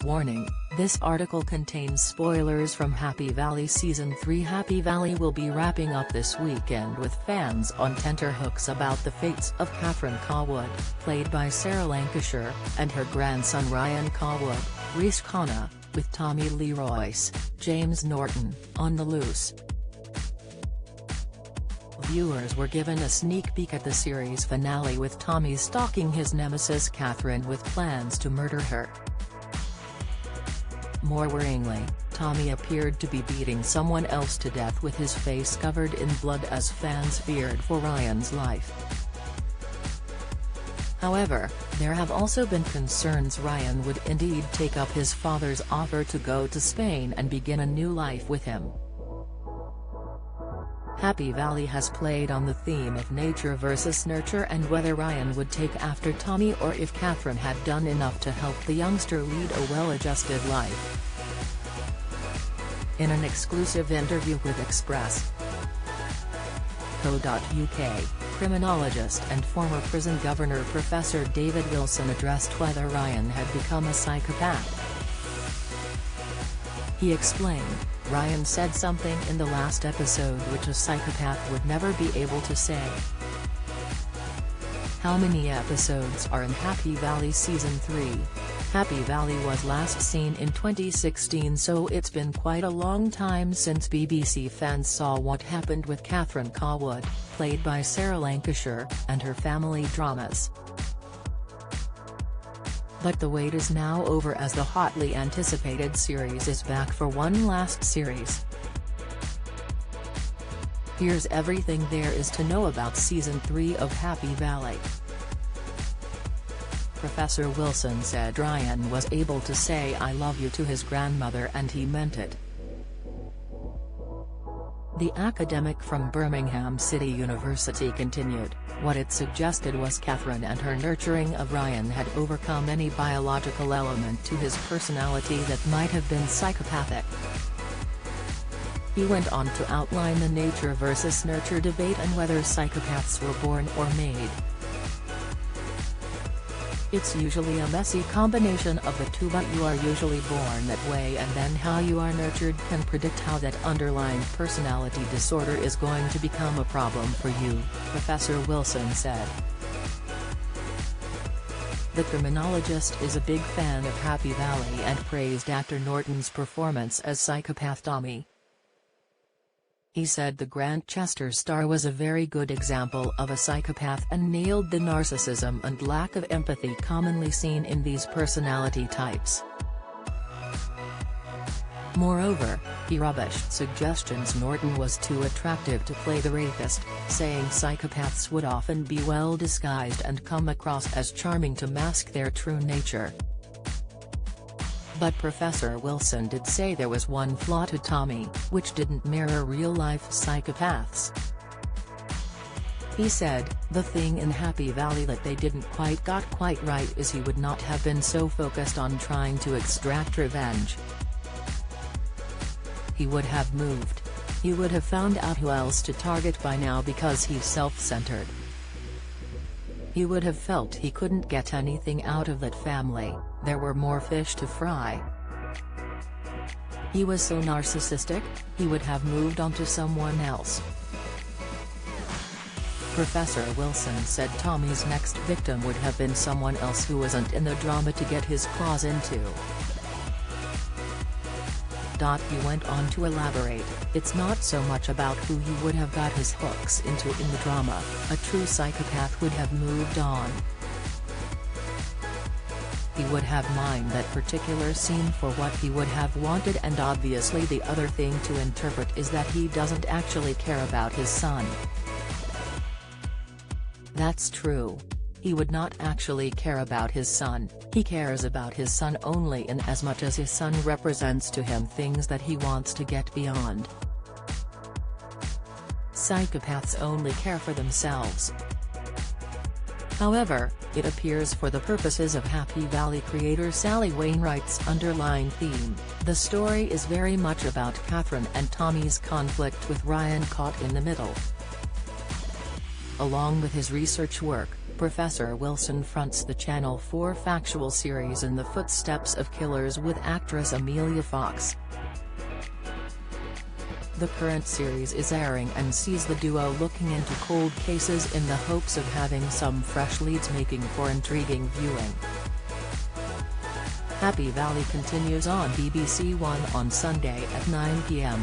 Warning, this article contains spoilers from Happy Valley Season 3. Happy Valley will be wrapping up this weekend with fans on tenterhooks about the fates of Catherine Cawood, played by Sarah Lancashire, and her grandson Ryan Cawood, Reese Khanna, with Tommy Lee Royce, James Norton, on the loose. Viewers were given a sneak peek at the series finale with Tommy stalking his nemesis Catherine with plans to murder her. More worryingly, Tommy appeared to be beating someone else to death with his face covered in blood as fans feared for Ryan's life. However, there have also been concerns Ryan would indeed take up his father's offer to go to Spain and begin a new life with him. Happy Valley has played on the theme of nature versus nurture and whether Ryan would take after Tommy or if Catherine had done enough to help the youngster lead a well-adjusted life. In an exclusive interview with Express.co.uk, criminologist and former prison governor Professor David Wilson addressed whether Ryan had become a psychopath. He explained, "Ryan said something in the last episode which a psychopath would never be able to say." How many episodes are in Happy Valley Season 3? Happy Valley was last seen in 2016, so it's been quite a long time since BBC fans saw what happened with Catherine Cawood, played by Sarah Lancashire, and her family dramas. But the wait is now over as the hotly anticipated series is back for one last series. Here's everything there is to know about Season 3 of Happy Valley. Professor Wilson said Ryan was able to say "I love you" to his grandmother and he meant it. The academic from Birmingham City University continued, what it suggested was Catherine and her nurturing of Ryan had overcome any biological element to his personality that might have been psychopathic. He went on to outline the nature versus nurture debate and whether psychopaths were born or made. "It's usually a messy combination of the two, but you are usually born that way and then how you are nurtured can predict how that underlying personality disorder is going to become a problem for you," Professor Wilson said. The criminologist is a big fan of Happy Valley and praised actor Norton's performance as psychopath Tommy. He said the Grantchester star was a very good example of a psychopath and nailed the narcissism and lack of empathy commonly seen in these personality types. Moreover, he rubbished suggestions Norton was too attractive to play the rapist, saying psychopaths would often be well disguised and come across as charming to mask their true nature. But Professor Wilson did say there was one flaw to Tommy, which didn't mirror real-life psychopaths. He said, "The thing in Happy Valley that they didn't got quite right is he would not have been so focused on trying to extract revenge. He would have moved. He would have found out who else to target by now because he's self-centered. He would have felt he couldn't get anything out of that family, there were more fish to fry. He was so narcissistic, he would have moved on to someone else." Professor Wilson said Tommy's next victim would have been someone else who wasn't in the drama to get his claws into. He went on to elaborate, "It's not so much about who he would have got his hooks into in the drama, a true psychopath would have moved on. He would have mined that particular scene for what he would have wanted, and obviously the other thing to interpret is that he doesn't actually care about his son. That's true. He would not actually care about his son, he cares about his son only in as much as his son represents to him things that he wants to get beyond. Psychopaths only care for themselves." However, it appears for the purposes of Happy Valley creator Sally Wainwright's underlying theme, the story is very much about Catherine and Tommy's conflict with Ryan caught in the middle. Along with his research work, Professor Wilson fronts the Channel 4 factual series In the Footsteps of Killers with actress Emilia Fox. The current series is airing and sees the duo looking into cold cases in the hopes of having some fresh leads, making for intriguing viewing. Happy Valley continues on BBC One on Sunday at 9 p.m.